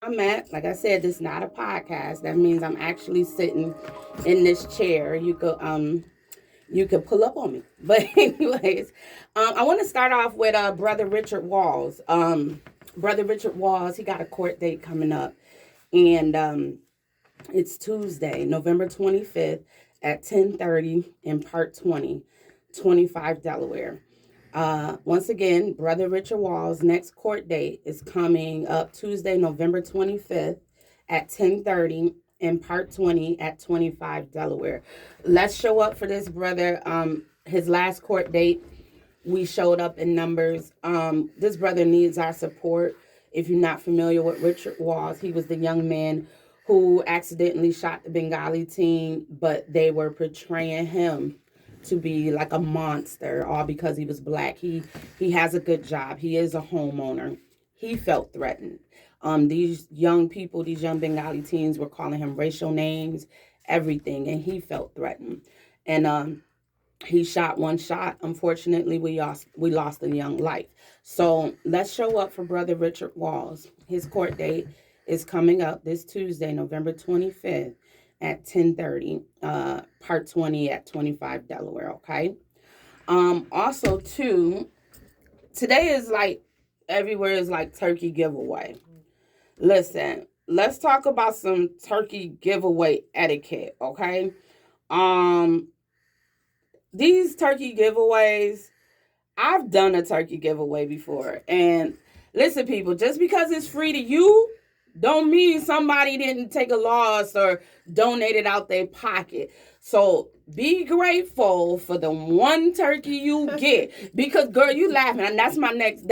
I'm at. Like I said, this is not a podcast. That means I'm actually sitting in this chair. You could pull up on me. But anyways, I want to start off with brother Richard Walls. Brother Richard Walls, he got a court date coming up, and it's Tuesday, November 25th at 10:30 in Part 20, 25 Delaware. Once again, Brother Richard Wall's next court date is coming up Tuesday, November 25th at 10:30 in Part 20 at 25 Delaware. Let's show up for this brother. His last court date, we showed up in numbers. This brother needs our support. If you're not familiar with Richard Walls, he was the young man who accidentally shot the Bengali teen, but they were portraying him to be like a monster, all because he was black. He has a good job. He is a homeowner. He felt threatened. These young people, these young Bengali teens were calling him racial names, everything, and he felt threatened. And he shot one shot. Unfortunately, we lost a young life. So let's show up for Brother Richard Walls. His court date is coming up this Tuesday, November 25th at 10:30, Part 20 at 25 Delaware. Okay. Also, too, today is like everywhere is like turkey giveaway. Listen, let's talk about some turkey giveaway etiquette. Okay. Um, these turkey giveaways, I've done a turkey giveaway before. And listen, people, just because it's free to you, don't mean somebody didn't take a loss or donate it out their pocket. So be grateful for the one turkey you get. Because girl, you laughing, and that's my next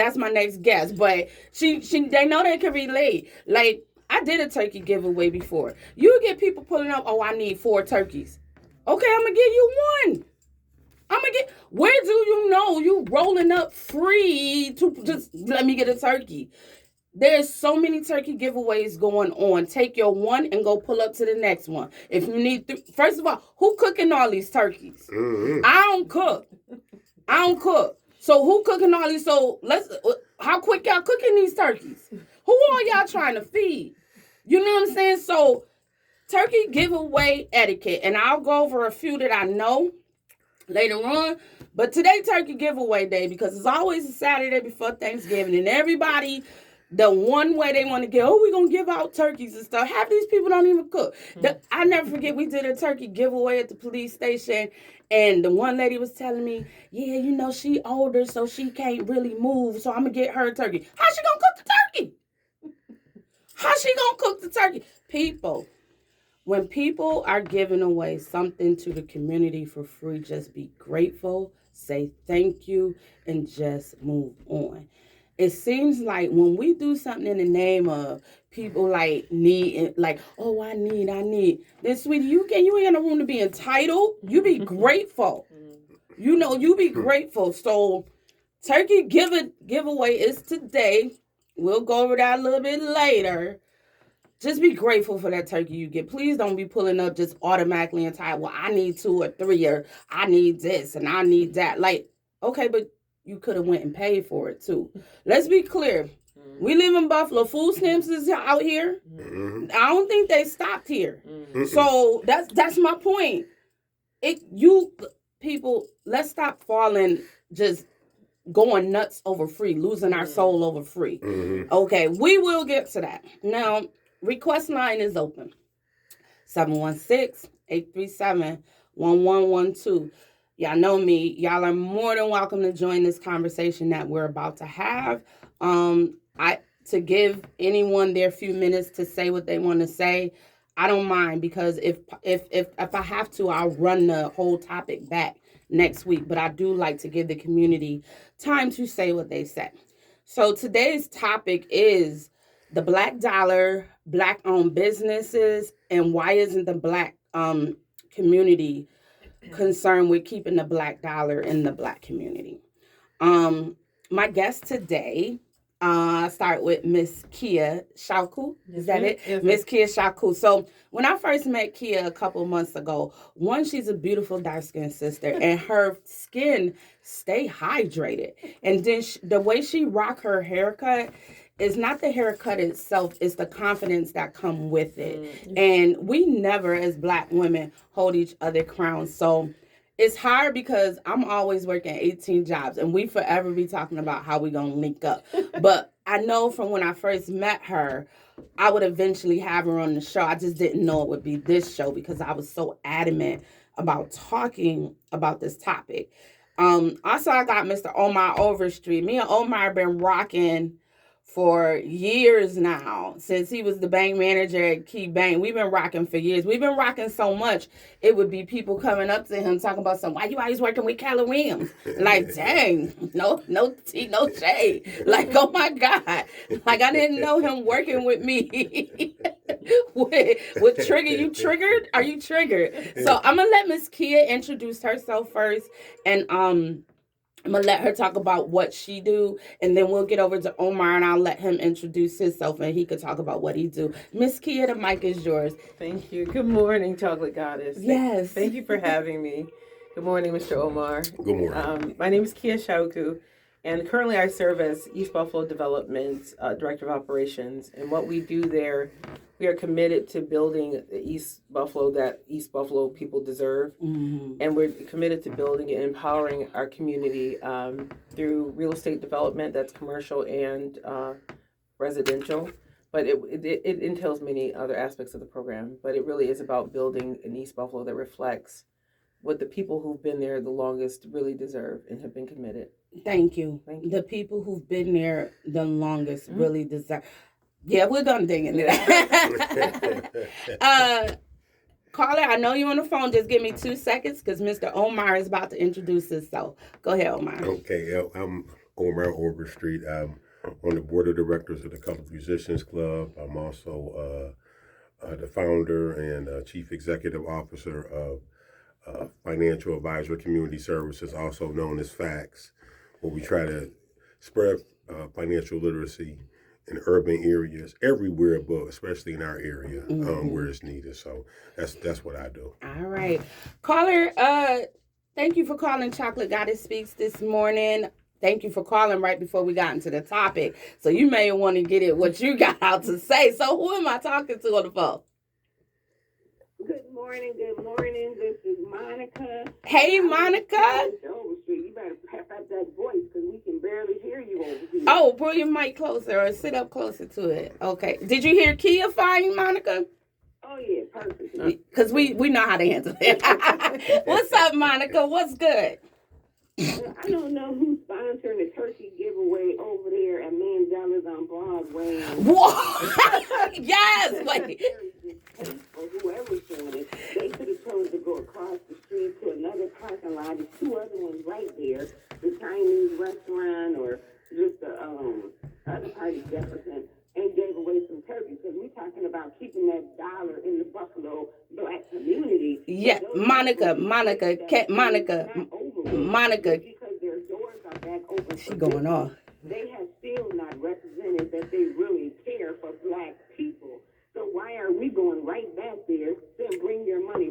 guess. But she they know they can relate. Like, I did a turkey giveaway before. You get people pulling up, oh, I need 4 turkeys. Okay, I'm gonna give you one. Where do you know you rolling up free to just let me get a turkey? There's so many turkey giveaways going on. Take your one and go pull up to the next one. If you need, first of all, who cooking all these turkeys? Mm-hmm. I don't cook. So who cooking all these? So how quick y'all cooking these turkeys? Who are y'all trying to feed? You know what I'm saying? So turkey giveaway etiquette, and I'll go over a few that I know later on. But today turkey giveaway day, because it's always a Saturday before Thanksgiving, and everybody, the one way they want to get, we're going to give out turkeys and stuff. Half these people don't even cook. I never forget, we did a turkey giveaway at the police station, and the one lady was telling me, yeah, she older, so she can't really move, so I'm going to get her a turkey. How's she going to cook the turkey? How's she going to cook the turkey? People, when people are giving away something to the community for free, just be grateful, say thank you, and just move on. It seems like when we do something in the name of people like need, like, oh, I need, then sweetie, you ain't no room to be entitled. You be grateful. You be grateful. So turkey giveaway is today. We'll go over that a little bit later. Just be grateful for that turkey you get. Please don't be pulling up just automatically entitled. Well, I need 2 or 3, or I need this and I need that. Like, okay, but you could have went and paid for it too. Let's be clear. We live in Buffalo. Food stamps is out here. I don't think they stopped here. So that's my point. People, let's stop falling, just going nuts over free, losing our soul over free. Okay, we will get to that. Now, request line is open. 716-837-1112. Y'all know me. Y'all are more than welcome to join this conversation that we're about to have. To give anyone their few minutes to say what they want to say, I don't mind, because if I have to, I'll run the whole topic back next week. But I do like to give the community time to say what they say. So today's topic is the black dollar, black-owned businesses, and why isn't the black community concerned with keeping the black dollar in the black community? My guest today, start with Miss Kia Shauku. Is that it? Yes, Miss Kia Shauku. So when I first met Kia a couple months ago, one, she's a beautiful dark-skinned sister, and her skin stay hydrated. And then the way she rock her haircut, it's not the haircut itself, it's the confidence that come with it. And we never, as Black women, hold each other crowns. So it's hard because I'm always working 18 jobs and we forever be talking about how we gonna link up. But I know from when I first met her, I would eventually have her on the show. I just didn't know it would be this show because I was so adamant about talking about this topic. Also, I got Mr. Omar Overstreet. Me and Omar been rocking for years now, since he was the bank manager at Key Bank. We've been rocking for years. We've been rocking so much, it would be people coming up to him talking about why you always working with Keller Williams? Like, dang, no tea, no shade. Like, oh my God. Like, I didn't know him working with me. with Trigger. You triggered? Are you triggered? So I'm gonna let Miss Kia introduce herself first, and I'm going to let her talk about what she do, and then we'll get over to Omar, and I'll let him introduce himself, and he could talk about what he do. Miss Kia, the mic is yours. Thank you. Good morning, Chocolate Goddess. Yes. Thank you for having me. Good morning, Mr. Omar. Good morning. My name is Kia Shauku, and currently I serve as East Buffalo Development's Director of Operations. And what we do there, we are committed to building the East Buffalo that East Buffalo people deserve. Mm-hmm. And we're committed to building and empowering our community through real estate development that's commercial and residential. But it entails many other aspects of the program. But it really is about building an East Buffalo that reflects what the people who've been there the longest really deserve and have been committed. Thank you. The people who've been there the longest really deserve. Yeah, we're gonna dig into that. Caller, I know you're on the phone. Just give me 2 seconds because Mr. Omar is about to introduce himself. Go ahead, Omar. Okay, I'm Omar Overstreet. I'm on the board of directors of the Colored Musicians Club. I'm also the founder and chief executive officer of Financial Advisory Community Services, also known as FACTS, where we try to spread financial literacy in urban areas everywhere, but especially in our area where it's needed. So that's what I do. All right. Caller, thank you for calling Chocolate Goddess Speaks this morning. Thank you for calling right before we got into the topic. So you may want to get it what you got out to say. So who am I talking to on the phone? Good morning. This is Monica. Hey, Monica. You better pep up that voice because we can barely hear you over here. Oh, pull your mic closer or sit up closer to it. Okay. Did you hear Kia fine, Monica? Oh, yeah, perfect. Because we know how to handle it. What's up, Monica? What's good? I don't know who's sponsoring the turkey giveaway over there at Mandela's on Broadway. Whoa! Yes! Wait. Or whoever's doing it, they could have chose to go across the street to another parking lot. There's 2 other ones right there, the Chinese restaurant or just the other part of Jefferson, and gave away some turkey because we're talking about keeping that dollar in the Buffalo Black community. Yeah, Monica. Because their doors are back open. She going off. They have still not represented that they really care for Black people. So why are we going right back there saying, bring your money?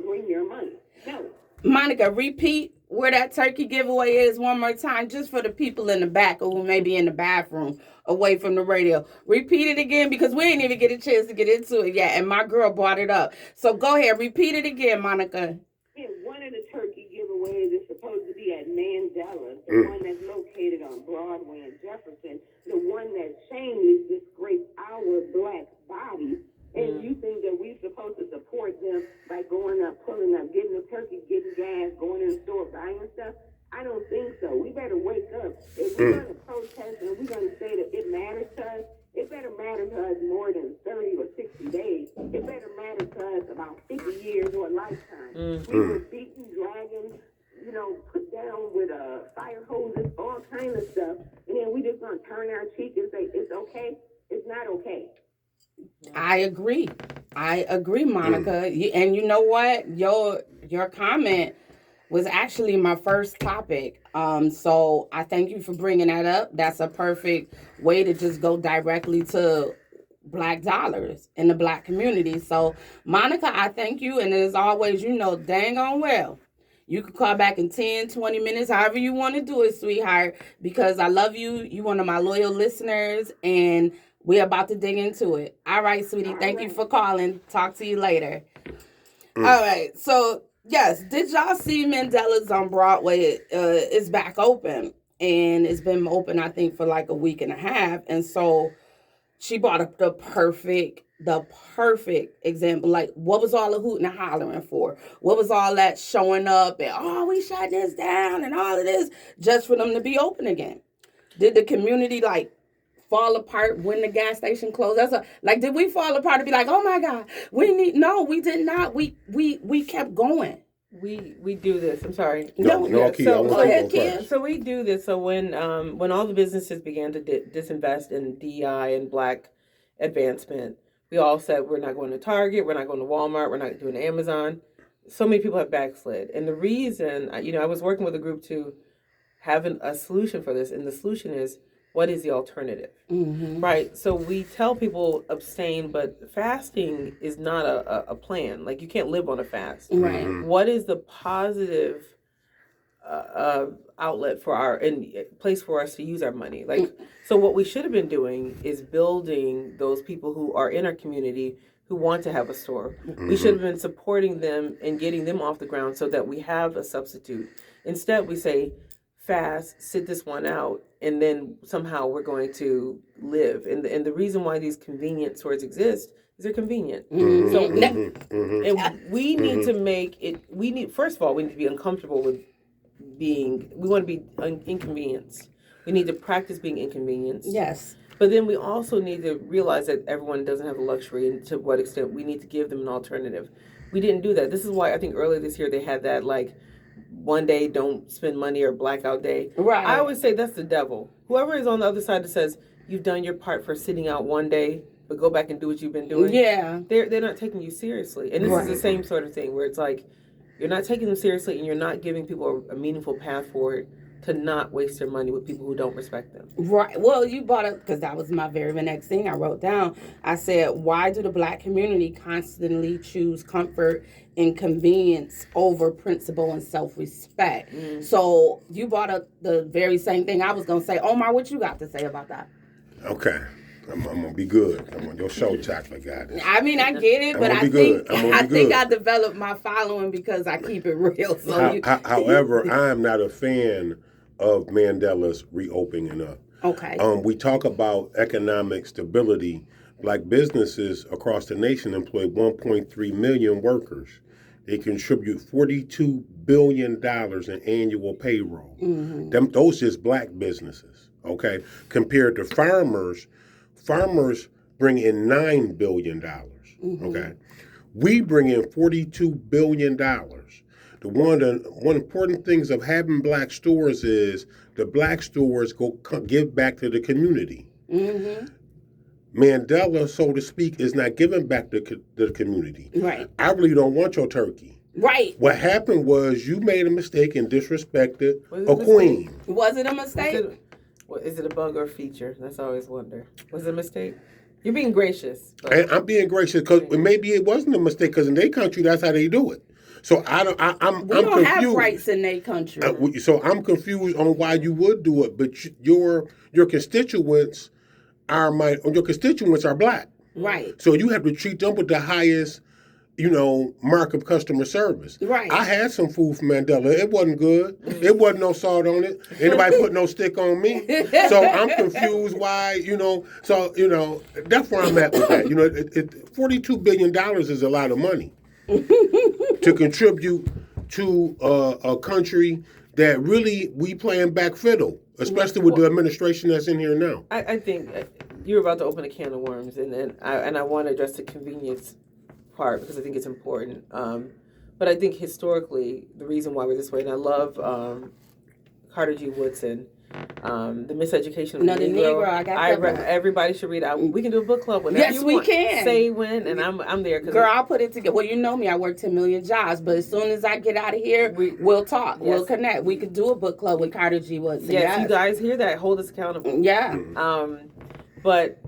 No. Monica, repeat where that turkey giveaway is one more time, just for the people in the back or who may be in the bathroom away from the radio. Repeat it again because we didn't even get a chance to get into it yet, and my girl brought it up. So go ahead, repeat it again, Monica. Yeah, one of the turkey giveaways is supposed to be at Mandela, the one that's located on Broadway and Jefferson, the one that shamelessly disgraced our Black bodies. And you think that we're supposed to support them by going up, pulling up, getting the turkey, getting gas, going in the store, buying stuff? I don't think so. We better wake up. If we're going to protest and we're going to say that it matters to us, it better matter to us more than 30 or 60 days. It better matter to us about 50 years or a lifetime. We were beaten, dragged, put down with fire hoses, all kinds of stuff. And then we just going to turn our cheek and say, it's okay? It's not okay. I agree, Monica. And you know what? Your comment was actually my first topic. So I thank you for bringing that up. That's a perfect way to just go directly to Black dollars in the Black community. So Monica, I thank you. And as always, dang on well, you can call back in 10, 20 minutes, however you want to do it, sweetheart, because I love you. You're one of my loyal listeners, and We're about to dig into it. All right, sweetie. Thank you for calling. Talk to you later. All right. So, yes, did y'all see Mandela's on Broadway? It's back open. And it's been open, I think, for like a week and a half. And so she brought up the perfect example. Like, what was all the hooting and hollering for? What was all that showing up and, oh, we shut this down and all of this just for them to be open again? Did the community, like, fall apart when the gas station closed? Did we fall apart to be like, oh my God, no, we did not. We kept going. We do this. I'm sorry. No, Key, I want go you ahead, to go Kid. first. So we do this. So when all the businesses began to disinvest in DEI and Black advancement, we all said we're not going to Target, we're not going to Walmart, we're not doing Amazon. So many people have backslid, and the reason, I was working with a group to have a solution for this, and the solution is, what is the alternative? Mm-hmm. Right. So we tell people abstain, but fasting is not a plan. Like, you can't live on a fast. Right. What is the positive outlet for place for us to use our money? Like, so what we should have been doing is building those people who are in our community who want to have a store. We should have been supporting them and getting them off the ground so that we have a substitute. Instead, we say, fast, sit this one out, and then somehow we're going to live. And the reason why these convenience stores exist is they're convenient. So and we need to make it. First of all, we need to be uncomfortable with we want to be inconvenienced. We need to practice being inconvenienced. Yes. But then we also need to realize that everyone doesn't have the luxury, and to what extent we need to give them an alternative. We didn't do that. This is why I think earlier this year they had that, like, one day don't spend money or blackout day. Right. I always say that's the devil. Whoever is on the other side that says you've done your part for sitting out one day, but go back and do what you've been doing. Yeah. They're not taking you seriously. And this is the same sort of thing where it's like you're not taking them seriously and you're not giving people a meaningful path forward to not waste their money with people who don't respect them. Right. Well, you brought up, because that was my very next thing I wrote down. I said, why do the Black community constantly choose comfort and convenience over principle and self-respect? So you brought up the very same thing I was going to say. Omar, what you got to say about that? Okay. I'm gonna be good. I'm on your show, chocolate guy. I mean, I get it, but I think I developed my following because I keep it real. So however, I am not a fan of Mandela's reopening up. Okay. We talk about economic stability. Black businesses across the nation employ 1.3 million workers. They contribute $42 billion in annual payroll. Those just Black businesses, okay? Compared to farmers bring in $9 billion, okay? We bring in $42 billion. One important things of having Black stores is the Black stores give back to the community. Mandela, so to speak, is not giving back to the community. Right. I really don't want your turkey. Right. What happened was you made a mistake and disrespected a queen. Was it a mistake? Is it a bug or a feature? That's I always wonder. Was it a mistake? You're being gracious. And I'm being gracious because maybe it wasn't a mistake because in their country that's how they do it. So I'm don't confused. have rights in their country. So I'm confused on why you would do it. But your constituents are Black. Right. So you have to treat them with the highest, mark of customer service. Right. I had some food from Mandela. It wasn't good. It wasn't no salt on it. Anybody put no stick on me. So I'm confused why, So, that's where I'm at with that. $42 billion is a lot of money to contribute to a country that really we playing back fiddle, especially with the administration that's in here now. I think you're about to open a can of worms, and I want to address the convenience part because I think it's important. But I think historically, the reason why we're this way, and I love Carter G. Woodson, The Miseducation of the Negro. I got that. Everybody should read it. We can do a book club whenever you want. Yes, we can. Say when, and I'm there. Girl, I'll put it together. Well, you know me. I work 10 million jobs, but as soon as I get out of here, we'll talk. Yes. We'll connect. We could do a book club with Carter G. Woodson. Yes, you guys hear that? Hold us accountable. Yeah. But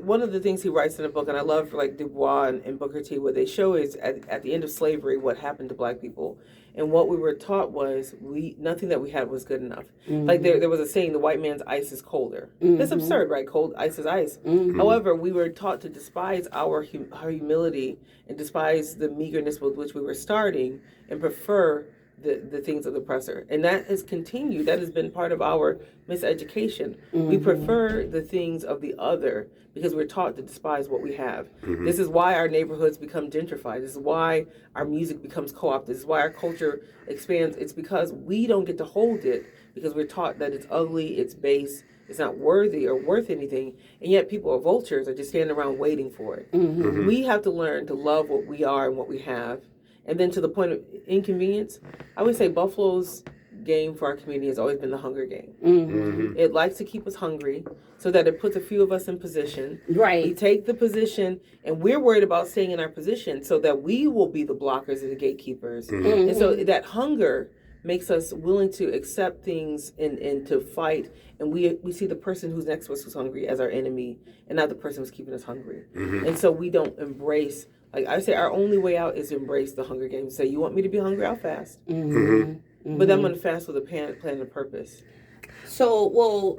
one of the things he writes in the book, and I love like Du Bois and Booker T, what they show is at the end of slavery what happened to Black people. And what we were taught was nothing that we had was good enough. Like there was a saying, the white man's ice is colder. That's absurd, right? Cold ice is ice. However, we were taught to despise our humility and despise the meagerness with which we were starting and prefer the things of the oppressor. And that has continued. That has been part of our miseducation. We prefer the things of the other because we're taught to despise what we have. This is why our neighborhoods become gentrified. This is why our music becomes co-opted. This is why our culture expands. It's because we don't get to hold it because we're taught that it's ugly, it's base, it's not worthy or worth anything. And yet people are vultures are just standing around waiting for it. We have to learn to love what we are and what we have. And then to the point of inconvenience, I would say Buffalo's game for our community has always been the hunger game. It likes to keep us hungry so that it puts a few of us in position. Right. We take the position and we're worried about staying in our position so that we will be the blockers and the gatekeepers. And so that hunger makes us willing to accept things and to fight. And we see the person who's next to us who's hungry as our enemy and not the person who's keeping us hungry. And so we don't embrace. Like I say, our only way out is to embrace the Hunger Games. Say, you want me to be hungry? I'll fast. But I'm going to fast with a plan and purpose. So, well,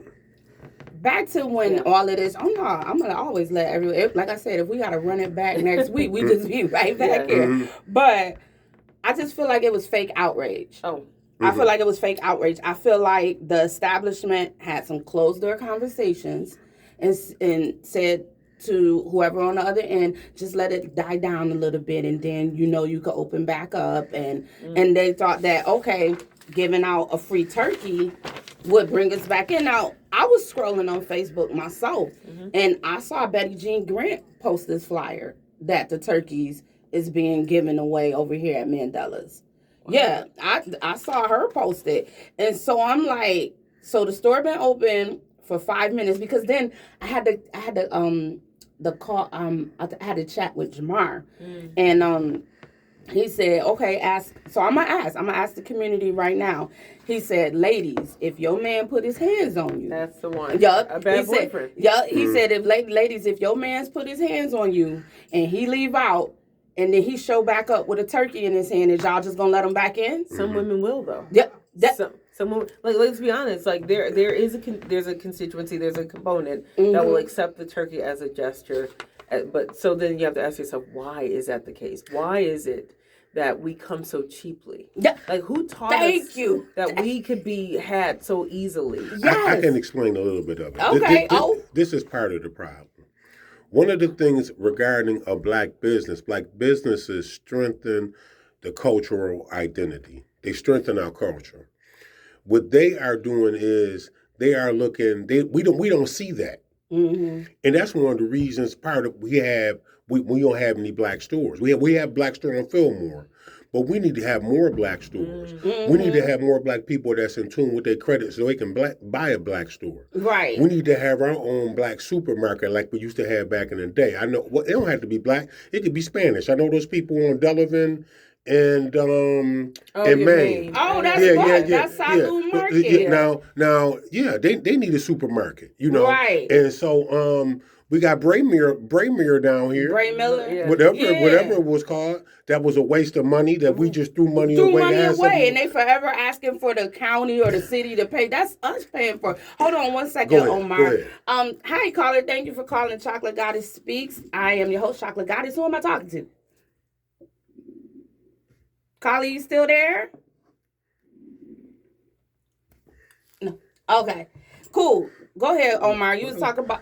back to when all of this, I'm going to always let everyone, like I said, if we got to run it back next week, we just be right back here. But I just feel like it was fake outrage. I feel like it was fake outrage. I feel like the establishment had some closed door conversations and said to whoever on the other end, just let it die down a little bit, and then you could open back up, and they thought that giving out a free turkey would bring us back in. Now I was scrolling on Facebook myself, and I saw Betty Jean Grant post this flyer that the turkeys is being given away over here at Mandela's. Yeah, I saw her post it, and so I'm like, so the store been open for 5 minutes because then I had to call. I had to chat with Jamar, and he said, "Okay, ask." So I'm gonna ask the community right now. He said, "Ladies, if your man put his hands on you, that's the one. Yup, A bad he boyfriend. He said, if ladies, if your man's put his hands on you and he leave out, and then he show back up with a turkey in his hand, is y'all just gonna let him back in?" Some women will though. Yep. Some women, like, let's be honest. Like there's a constituency, there's a component that will accept the turkey as a gesture, but so then you have to ask yourself, why is that the case? Why is it that we come so cheaply? Yeah. Like who taught us that we could be had so easily? Yes. I can explain a little bit of it. Okay. This is part of the problem. One of the things regarding a black businesses strengthen the cultural identity. They strengthen our culture. What they are doing is they are looking. We don't see that, and that's one of the reasons. We don't have any black stores. We have black store on Fillmore, but we need to have more black stores. We need to have more black people that's in tune with their credit so they can buy a black store. Right. We need to have our own black supermarket like we used to have back in the day. I know it don't have to be black. It could be Spanish. I know those people on Delavan and Maine. Oh, that's good. That's Salud Market. Now, they need a supermarket, Right. And so we got Braemere down here. Bray Miller. Whatever it was called, that was a waste of money that we just threw money away. And they forever asking for the county or the city to pay. That's us paying for. Hold on one second, Omar. Go ahead. Hi, caller. Thank you for calling Chocolate Goddess Speaks. I am your host, Chocolate Goddess. Who am I talking to? Caller, you still there? No. Okay. Cool. Go ahead, Omar. You was talking about.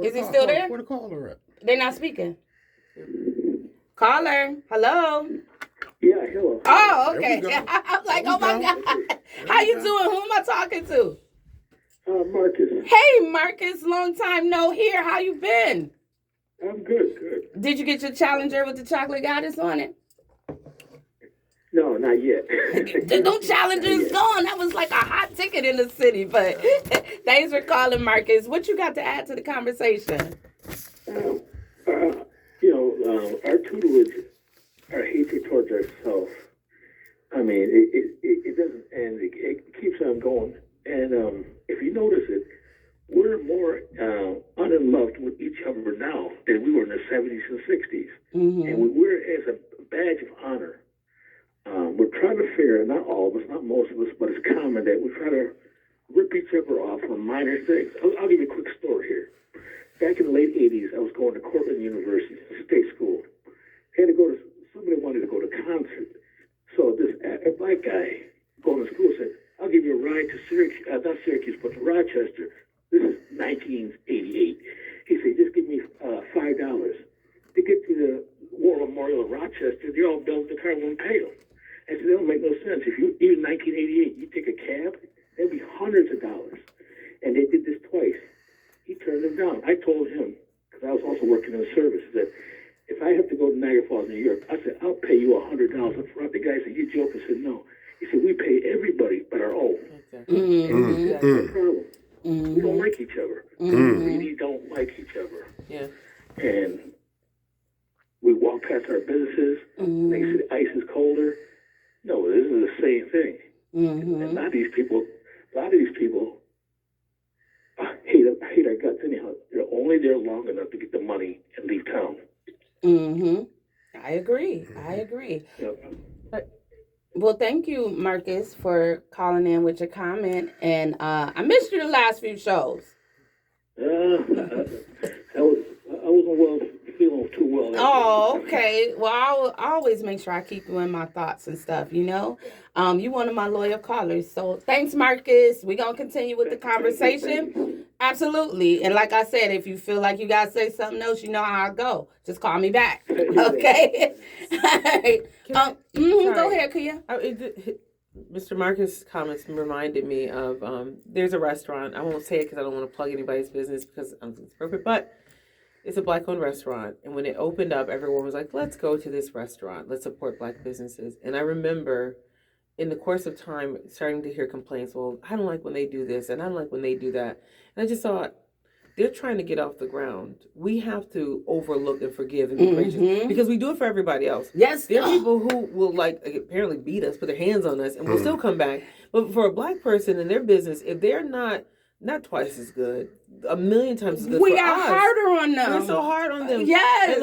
Is he still there? Where the caller at? They're not speaking. Caller. Hello. Yeah, hello. Oh, okay. There we go. I'm like, oh my God. How you doing? Who am I talking to? Marcus. Hey, Marcus. Long time no hear. How you been? I'm good. Did you get your Challenger with the Chocolate Goddess on it? No, not yet. Them Challengers gone. That was like a hot ticket in the city. But thanks for calling, Marcus. What you got to add to the conversation? Our tutelage, our hatred towards ourselves. I mean, it doesn't end. It keeps on going. And if you notice it, we're more unloved with each other now than we were in the 70s and 60s. And we wear it as a badge of honor. we're trying to figure, not all of us, not most of us, but it's common that we try to rip each other off on minor things. I'll give you a quick story here. Back in the late 80s, I was going to Cortland University, state school. Somebody wanted to go to concert. So a black guy going to school said, I'll give you a ride to Syracuse, not Syracuse, but to Rochester. This is 1988. He said, just give me $5. To get to the War Memorial in Rochester, they all built the car, won't pay them. I said, that don't make no sense. Even 1988, you take a cab, that'd be hundreds of dollars. And they did this twice. He turned them down. I told him, because I was also working in the service, that if I have to go to Niagara Falls, New York, I said, I'll pay you $100 up front. The guy said, you joking? I said, no. He said, we pay everybody but our own. Exactly. And that's the problem. We don't like each other. We really don't like each other. Yeah. And we walk past our businesses, and they say the ice is colder. No, this is the same thing. And a lot of these people hate our guts anyhow. They're only there long enough to get the money and leave town. I agree. Yep. Well, thank you, Marcus, for calling in with your comment. And I missed you the last few shows. I wasn't feeling too well. Oh, okay. Well, I always make sure I keep you in my thoughts and stuff, you know. You one of my loyal callers. So thanks, Marcus. We're going to continue with the conversation. Absolutely. And like I said, if you feel like you got to say something else, you know how I go. Just call me back. Okay? Go ahead, Kia. Mr. Marcus' comments reminded me of there's a restaurant. I won't say it because I don't want to plug anybody's business because I'm perfect, but it's a black-owned restaurant. And when it opened up, everyone was like, let's go to this restaurant. Let's support black businesses. And I remember in the course of time starting to hear complaints, well, I don't like when they do this and I don't like when they do that. And I just thought, they're trying to get off the ground. We have to overlook and forgive and be gracious because we do it for everybody else. Yes. There are people who will apparently beat us, put their hands on us, and will still come back. But for a black person in their business, if they're not twice as good, a million times as good We for are us, harder on them. we're so hard on them. Yes.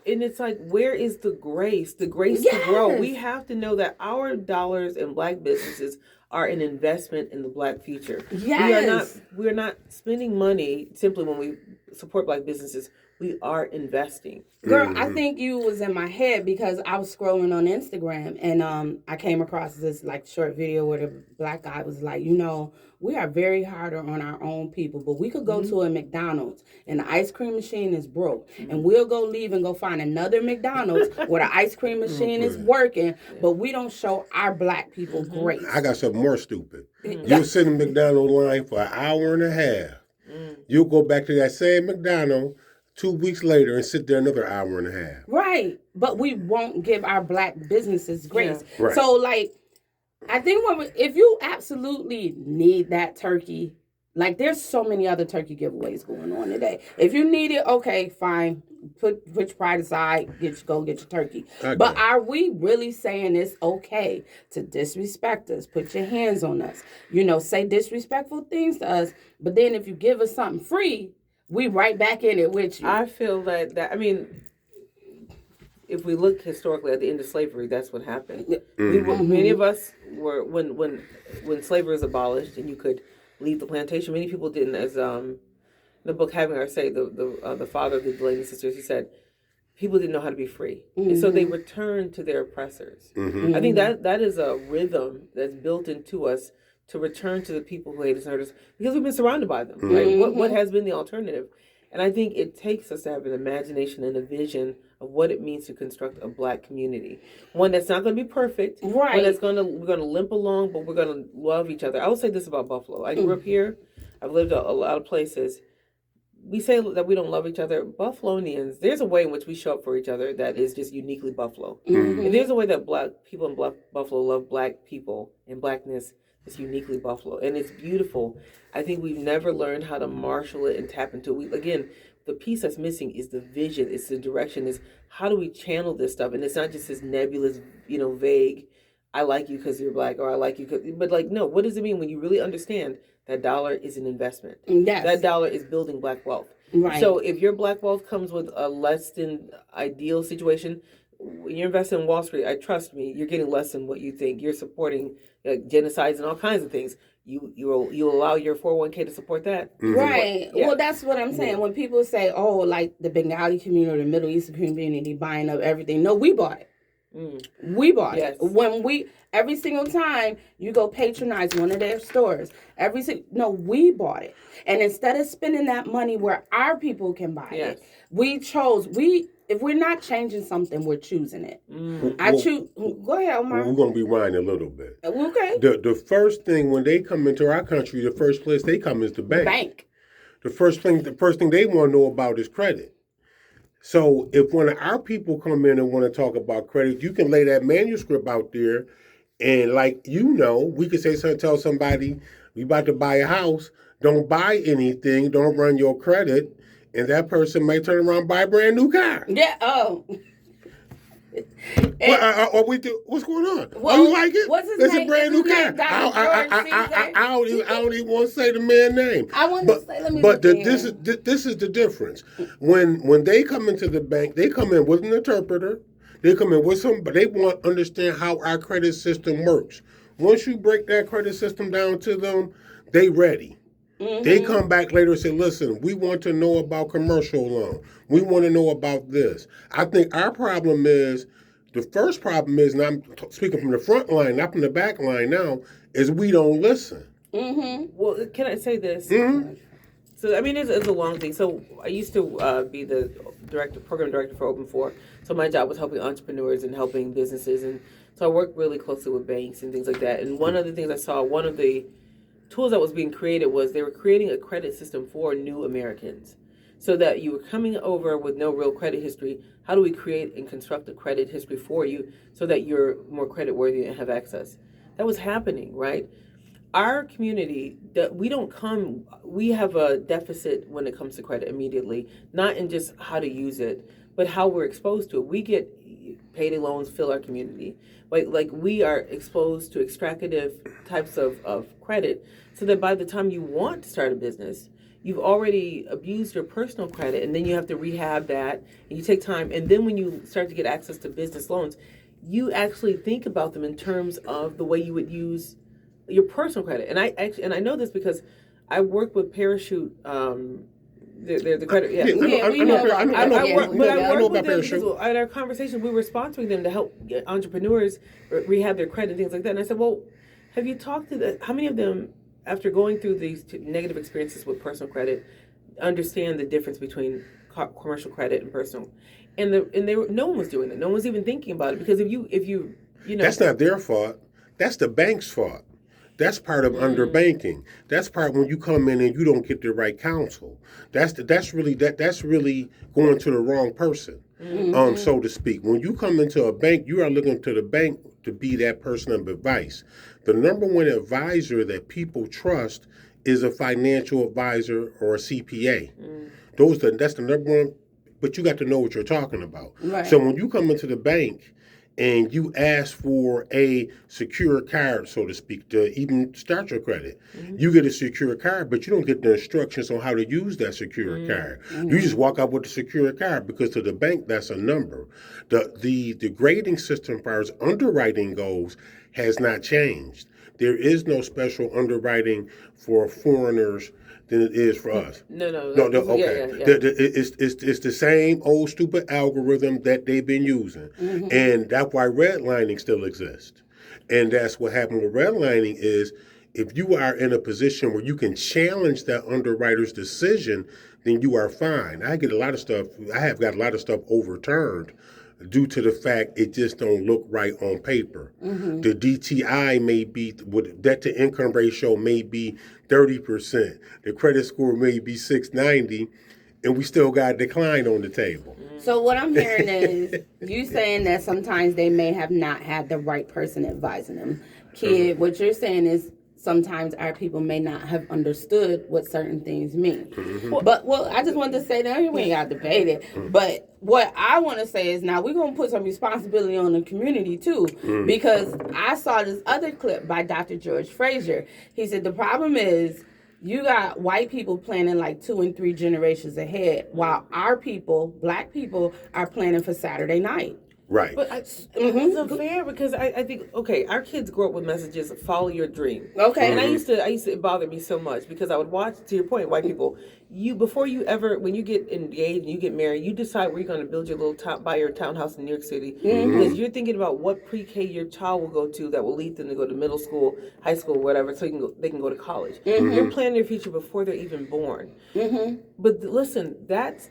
And it's like, where is the grace? The grace to grow. We have to know that our dollars in black businesses are an investment in the black future. Yes. We are not spending money simply when we support black businesses. We are investing. Girl, I think you was in my head because I was scrolling on Instagram and I came across this short video where the black guy was like, you know, we are very harder on our own people, but we could go to a McDonald's and the ice cream machine is broke and we'll go leave and go find another McDonald's where the ice cream machine is working, but we don't show our black people grace. I got something more stupid. You'll sit in McDonald's line for an hour and a half. You'll go back to that same McDonald's 2 weeks later and sit there another hour and a half. Right. But we won't give our black businesses grace. Yeah. Right. So, I think if you absolutely need that turkey, there's so many other turkey giveaways going on today. If you need it, okay, fine. Put your pride aside. Go get your turkey. Okay. But are we really saying it's okay to disrespect us? Put your hands on us. Say disrespectful things to us. But then if you give us something free, we right back in it with you. I feel if we look historically at the end of slavery, that's what happened. Many of us were when slavery was abolished and you could leave the plantation. Many people didn't. As the book Having Our Say, the father of the Delaney sisters, he said people didn't know how to be free, and so they returned to their oppressors. I think that is a rhythm that's built into us to return to the people who hate us and hurt us because we've been surrounded by them. Right? What has been the alternative? And I think it takes us to have an imagination and a vision of what it means to construct a black community. One that's not going to be perfect. Right. One that's we're going to limp along, but we're going to love each other. I will say this about Buffalo. I grew up here. I've lived a lot of places. We say that we don't love each other. Buffalonians, there's a way in which we show up for each other that is just uniquely Buffalo. And there's a way that black people in Buffalo love black people and blackness. It's uniquely Buffalo, and it's beautiful. I think we've never learned how to marshal it and tap into it. Again, the piece that's missing is the vision. It's the direction. Is how do we channel this stuff? And it's not just this nebulous, vague, I like you because you're black, or I like you because... But, no, what does it mean when you really understand that dollar is an investment? Yes. That dollar is building black wealth. Right. So if your black wealth comes with a less than ideal situation... when you're investing in Wall Street, trust me, you're getting less than what you think. You're supporting genocides and all kinds of things. You allow your 401k to support that. Right. Yeah. Well, that's what I'm saying. When people say, "Oh, like the Bengali community, the Middle Eastern community buying up everything," no, we bought it. We bought Yes. it. When every single time you go patronize one of their stores, we bought it. And instead of spending that money where our people can buy Yes. it, if we're not changing something, we're choosing it. Go ahead, Omar. We're going to rewind a little bit. Okay. The first thing when they come into our country, the first place they come is the bank. The first thing they want to know about is credit. So if one of our people come in and want to talk about credit, you can lay that manuscript out there, and we could tell somebody we about to buy a house, don't buy anything, don't run your credit, and that person may turn around and buy a brand new car. Yeah. Oh. What's going on? Well, you like it? what's his It's name? a brand new Is his car. name Dr. George I don't even want to say the man's name. I want to say, let me But look this is the difference. When they come into the bank, they come in with an interpreter. They come in with but they want to understand how our credit system works. Once you break that credit system down to them, they ready. Mm-hmm. They come back later and say, listen, we want to know about commercial loan. We want to know about this. I think our problem is, the first problem is, and I'm speaking from the front line, not from the back line now, is we don't listen. Mm-hmm. Well, can I say this? Mm-hmm. So, I mean, it's a long thing. So, I used to be the program director for Open4. So, my job was helping entrepreneurs and helping businesses. And so, I worked really closely with banks and things like that. And one of the things I saw, one of the tools that was being created was they were creating a credit system for new Americans. So that you were coming over with no real credit history. How do we create and construct a credit history for you so that you're more credit worthy and have access? That was happening, right? Our community, we have a deficit when it comes to credit immediately, not in just how to use it, but how we're exposed to it. We get payday loans fill our community. Like we are exposed to extractive types of credit, so that by the time you want to start a business, you've already abused your personal credit, and then you have to rehab that, and you take time. And then when you start to get access to business loans, you actually think about them in terms of the way you would use your personal credit. And I know this because I work with Parachute. They're the credit. I know about Parachute. In our conversation, we were sponsoring them to help entrepreneurs rehab their credit and things like that. And I said, well, have you talked to how many of them, after going through these negative experiences with personal credit, understand the difference between commercial credit and personal? And no one was doing it. No one was even thinking about it, because if you that's not their fault. That's the bank's fault. That's part of underbanking. That's part when you come in and you don't get the right counsel. That's really going to the wrong person, so to speak. When you come into a bank, you are looking to the bank to be that person of advice. The number one advisor that people trust is a financial advisor or a CPA. That's the number one. But you got to know what you're talking about. Right. So when you come into the bank and you ask for a secure card, so to speak, to even start your credit, you get a secure card, but you don't get the instructions on how to use that secure card. You just walk out with the secure card, because to the bank, that's a number. The grading system, as far as underwriting goes, has not changed. There is no special underwriting for foreigners than it is for us. No. Okay. Yeah. It's the same old stupid algorithm that they've been using, and that's why redlining still exists. And that's what happened with redlining is, if you are in a position where you can challenge that underwriter's decision, then you are fine. I have got a lot of stuff overturned due to the fact it just don't look right on paper. The DTI may be, with debt to income ratio may be 30%. The credit score may be 690, and we still got a decline on the table. So what I'm hearing is you saying that sometimes they may have not had the right person advising them. Kid, what you're saying is sometimes our people may not have understood what certain things mean. But, I just wanted to say that we ain't got to debate it. But what I want to say is, now we're going to put some responsibility on the community too, because I saw this other clip by Dr. George Fraser. He said the problem is you got white people planning like 2 and 3 generations ahead, while our people, black people, are planning for Saturday night. Right. But it's unfair because I think, okay, our kids grow up with messages, follow your dream. Okay. And I used to, it bothered me so much because I would watch, to your point, white people, before you ever, when you get engaged and you get married, you decide where you're going to build your little buy your townhouse in New York City. Because you're thinking about what pre-K your child will go to that will lead them to go to middle school, high school, whatever, so they can go to college. You're planning their future before they're even born. But listen,